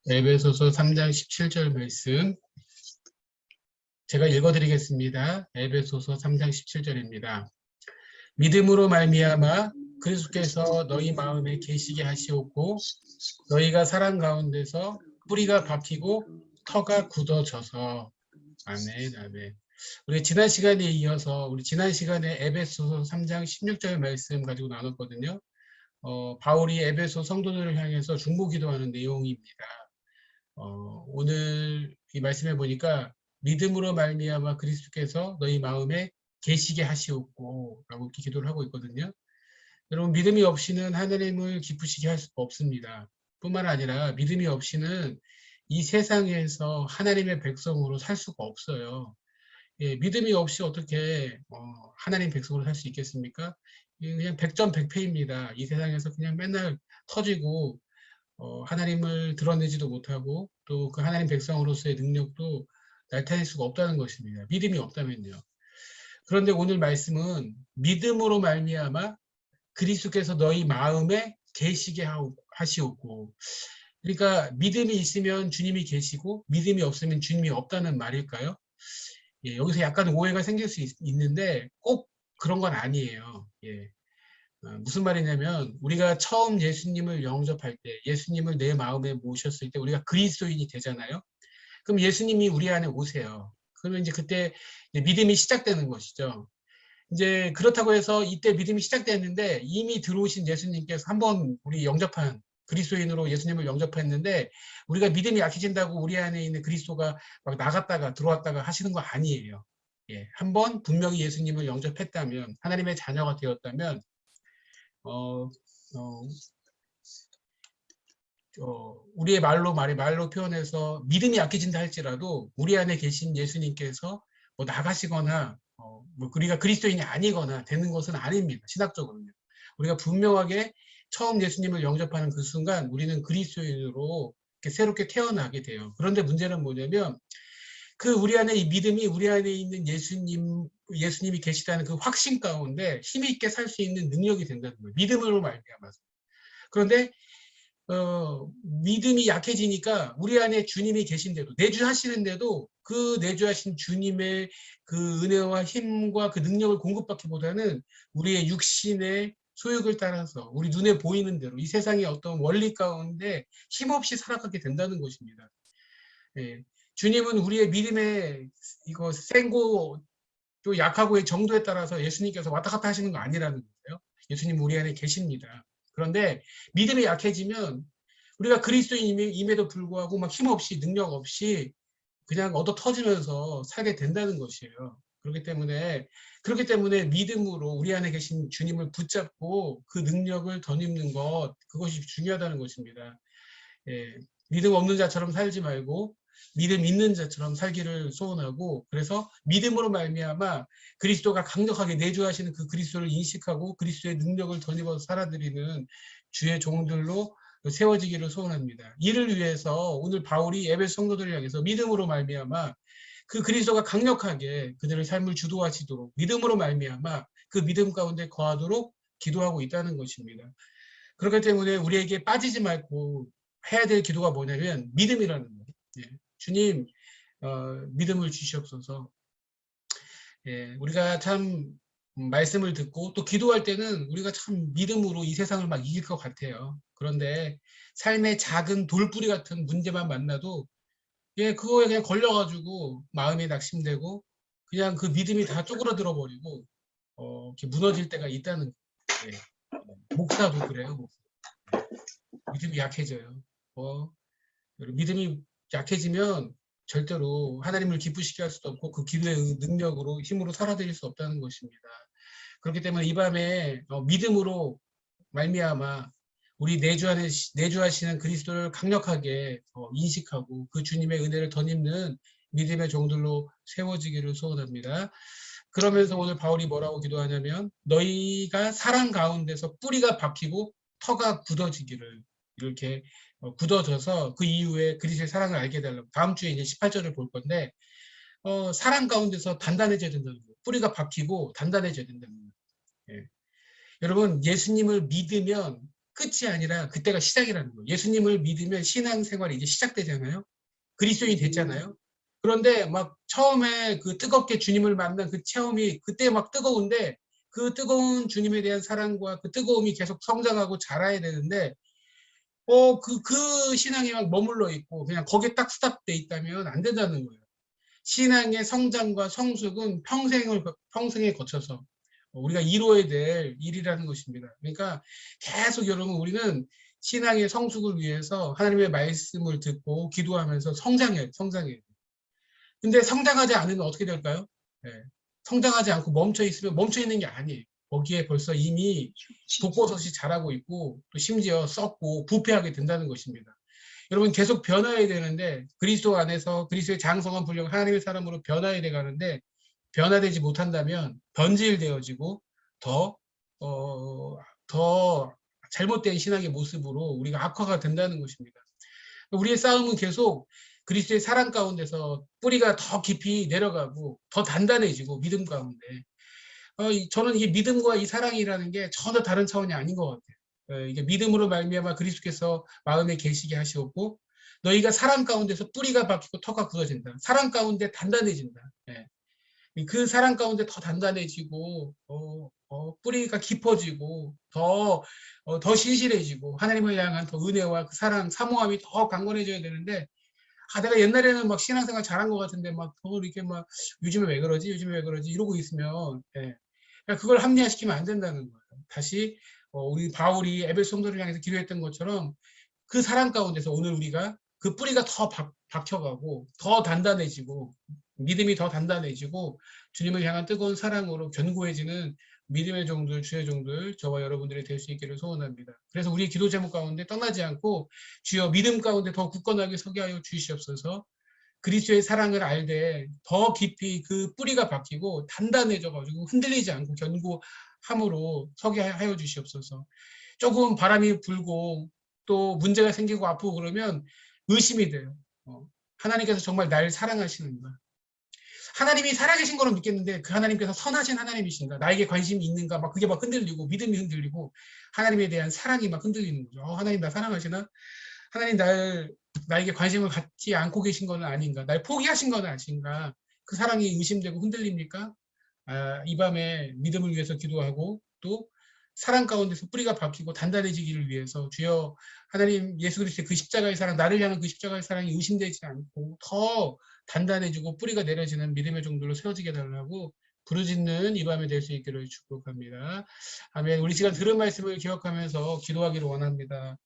에베소서 3장 17절 말씀 제가 읽어드리겠습니다. 에베소서 3장 17절입니다. 믿음으로 말미암아 그리스도께서 너희 마음에 계시게 하시옵고 너희가 사랑 가운데서 뿌리가 박히고 터가 굳어져서 아멘 아멘. 우리 지난 시간에 이어서 우리 지난 시간에 에베소서 3장 16절 말씀 가지고 나눴거든요. 바울이 에베소 성도들을 향해서 중보기도하는 내용입니다. 오늘 이 말씀해 보니까 믿음으로 말미암아 그리스도께서 너희 마음에 계시게 하시옵고 라고 이렇게 기도를 하고 있거든요. 여러분, 믿음이 없이는 하나님을 기쁘시게 할 수가 없습니다. 뿐만 아니라 믿음이 없이는 이 세상에서 하나님의 백성으로 살 수가 없어요. 예, 믿음이 없이 어떻게 하나님 백성으로 살 수 있겠습니까? 그냥 백전백패입니다. 이 세상에서 그냥 맨날 터지고 하나님을 드러내지도 못하고 또 그 하나님 백성으로서의 능력도 나타낼 수가 없다는 것입니다. 믿음이 없다면요. 그런데 오늘 말씀은 믿음으로 말미암아 그리스도께서 너희 마음에 계시게 하시옵고, 그러니까 믿음이 있으면 주님이 계시고 믿음이 없으면 주님이 없다는 말일까요? 예, 여기서 약간 오해가 생길 수 있는데 꼭 그런 건 아니에요. 예. 무슨 말이냐면 우리가 처음 예수님을 영접할 때, 예수님을 내 마음에 모셨을 때 우리가 그리스도인이 되잖아요. 그럼 예수님이 우리 안에 오세요. 그러면 이제 그때 믿음이 시작되는 것이죠. 이제 그렇다고 해서 이때 믿음이 시작됐는데 이미 들어오신 예수님께서 한번 우리 영접한 그리스도인으로 예수님을 영접했는데 우리가 믿음이 약해진다고 우리 안에 있는 그리스도가 막 나갔다가 들어왔다가 하시는 거 아니에요. 예, 한번 분명히 예수님을 영접했다면, 하나님의 자녀가 되었다면 어, 어, 우리의 말로 표현해서 믿음이 약해진다 할지라도 우리 안에 계신 예수님께서 뭐 나가시거나 뭐 우리가 그리스도인이 아니거나 되는 것은 아닙니다. 신학적으로는. 우리가 분명하게 처음 예수님을 영접하는 그 순간 우리는 그리스도인으로 이렇게 새롭게 태어나게 돼요. 그런데 문제는 뭐냐면 그 우리 안에 이 믿음이 우리 안에 있는 예수님이 계시다는 그 확신 가운데 힘이 있게 살 수 있는 능력이 된다는 거예요. 믿음으로 말미암아서. 그런데 믿음이 약해지니까 우리 안에 주님이 계신데도, 내주하시는데도 그 내주하신 주님의 그 은혜와 힘과 그 능력을 공급받기보다는 우리의 육신의 소욕을 따라서 우리 눈에 보이는 대로 이 세상의 어떤 원리 가운데 힘없이 살아가게 된다는 것입니다. 예. 주님은 우리의 믿음의 이거 센고 또 약하고의 정도에 따라서 예수님께서 왔다 갔다 하시는 거 아니라는 거예요. 예수님 우리 안에 계십니다. 그런데 믿음이 약해지면 우리가 그리스도인임에도 불구하고 막 힘없이 능력 없이 그냥 얻어 터지면서 살게 된다는 것이에요. 그렇기 때문에 믿음으로 우리 안에 계신 주님을 붙잡고 그 능력을 덧입는 것, 그것이 중요하다는 것입니다. 예, 믿음 없는 자처럼 살지 말고 믿음 있는 자처럼 살기를 소원하고, 그래서 믿음으로 말미암아 그리스도가 강력하게 내주하시는 그 그리스도를 인식하고 그리스도의 능력을 덧입어서 살아드리는 주의 종들로 세워지기를 소원합니다. 이를 위해서 오늘 바울이 에베소 성도들을 향해서 믿음으로 말미암아 그 그리스도가 강력하게 그들의 삶을 주도하시도록 믿음으로 말미암아 그 믿음 가운데 거하도록 기도하고 있다는 것입니다. 그렇기 때문에 우리에게 빠지지 말고 해야 될 기도가 뭐냐면 믿음이라는 거예요. 예. 주님, 믿음을 주시옵소서. 예, 우리가 참 말씀을 듣고 또 기도할 때는 우리가 참 믿음으로 이 세상을 막 이길 것 같아요. 그런데 삶의 작은 돌뿌리 같은 문제만 만나도 예, 그거에 그냥 걸려가지고 마음이 낙심되고 그냥 그 믿음이 다 쪼그라들어 버리고 이렇게 무너질 때가 있다는 거예요. 예. 목사도 그래요. 목사. 믿음이 약해져요. 믿음이 약해지면 절대로 하나님을 기쁘시게 할 수도 없고 그 기도의 능력으로 힘으로 살아드릴 수 없다는 것입니다. 그렇기 때문에 이 밤에 믿음으로 말미암아 우리 내주하시는 그리스도를 강력하게 인식하고 그 주님의 은혜를 덧입는 믿음의 종들로 세워지기를 소원합니다. 그러면서 오늘 바울이 뭐라고 기도하냐면 너희가 사랑 가운데서 뿌리가 박히고 터가 굳어지기를, 이렇게 굳어져서 그 이후에 그리스도의 사랑을 알게 되려고 다음 주에 이제 18절을 볼 건데 사랑 가운데서 단단해져야 된다는 거예요. 뿌리가 박히고 단단해져야 된다는 거예요. 예. 여러분, 예수님을 믿으면 끝이 아니라 그때가 시작이라는 거예요. 예수님을 믿으면 신앙생활이 이제 시작되잖아요. 그리스도인이 됐잖아요. 그런데 막 처음에 그 뜨겁게 주님을 만난 그 체험이 그때 막 뜨거운데 그 뜨거운 주님에 대한 사랑과 그 뜨거움이 계속 성장하고 자라야 되는데 그 신앙이 막 머물러 있고 그냥 거기에 딱 스탑돼 있다면 안 된다는 거예요. 신앙의 성장과 성숙은 평생에 거쳐서 우리가 이루어야 될 일이라는 것입니다. 그러니까 계속 여러분 우리는 신앙의 성숙을 위해서 하나님의 말씀을 듣고 기도하면서 성장해야 돼. 근데 성장하지 않으면 어떻게 될까요? 네. 성장하지 않고 멈춰 있으면 멈춰 있는 게 아니에요. 거기에 벌써 이미 독버섯이 자라고 있고 또 심지어 썩고 부패하게 된다는 것입니다. 여러분 계속 변화해야 되는데 그리스도 안에서 그리스도의 장성한 분량 하나님의 사람으로 변화해야 돼 가는데 변화되지 못한다면 변질되어지고 더, 더 잘못된 신앙의 모습으로 우리가 악화가 된다는 것입니다. 우리의 싸움은 계속 그리스도의 사랑 가운데서 뿌리가 더 깊이 내려가고 더 단단해지고 믿음 가운데 저는 이게 믿음과 이 사랑이라는 게 전혀 다른 차원이 아닌 것 같아요. 이게 믿음으로 말미암아 그리스도께서 마음에 계시게 하시었고 너희가 사랑 가운데서 뿌리가 박히고 터가 굳어진다. 사랑 가운데 단단해진다. 그 사랑 가운데 더 단단해지고 뿌리가 깊어지고 더 신실해지고 하나님을 향한 더 은혜와 그 사랑, 사모함이 더 강건해져야 되는데 내가 옛날에는 막 신앙생활 잘한 것 같은데 막 이렇게 막 요즘에 왜 그러지? 이러고 있으면 그러니까 그걸 합리화시키면 안 된다는 거예요. 다시 우리 바울이 에베소 성도를 향해서 기도했던 것처럼 그 사랑 가운데서 오늘 우리가 그 뿌리가 더 박혀가고 더 단단해지고 믿음이 더 단단해지고 주님을 향한 뜨거운 사랑으로 견고해지는 믿음의 종들, 주의 종들, 저와 여러분들이 될 수 있기를 소원합니다. 그래서 우리 기도 제목 가운데 떠나지 않고 주여 믿음 가운데 더 굳건하게 서게 하여 주시옵소서. 그리스도의 사랑을 알되 더 깊이 그 뿌리가 박히고 단단해져가지고 흔들리지 않고 견고함으로 서게 하여 주시옵소서. 조금 바람이 불고 또 문제가 생기고 아프고 그러면 의심이 돼요. 하나님께서 정말 날 사랑하시는가? 하나님이 살아계신 거로 믿겠는데 그 하나님께서 선하신 하나님이신가? 나에게 관심이 있는가? 막 그게 막 흔들리고 믿음이 흔들리고 하나님에 대한 사랑이 막 흔들리는 거죠. 하나님 나 사랑하시나? 하나님 나에게 관심을 갖지 않고 계신 거는 아닌가? 날 포기하신 거는 아닌가? 그 사랑이 의심되고 흔들립니까? 이 밤에 믿음을 위해서 기도하고 또 사랑 가운데서 뿌리가 박히고 단단해지기를 위해서 주여 하나님 예수 그리스도의 그 십자가의 사랑 나를 향한 그 십자가의 사랑이 의심되지 않고 더 단단해지고 뿌리가 내려지는 믿음의 종들로 세워지게 달라고 부르짖는 이 밤이 될 수 있기를 축복합니다. 아멘. 우리 시간 들은 말씀을 기억하면서 기도하기를 원합니다.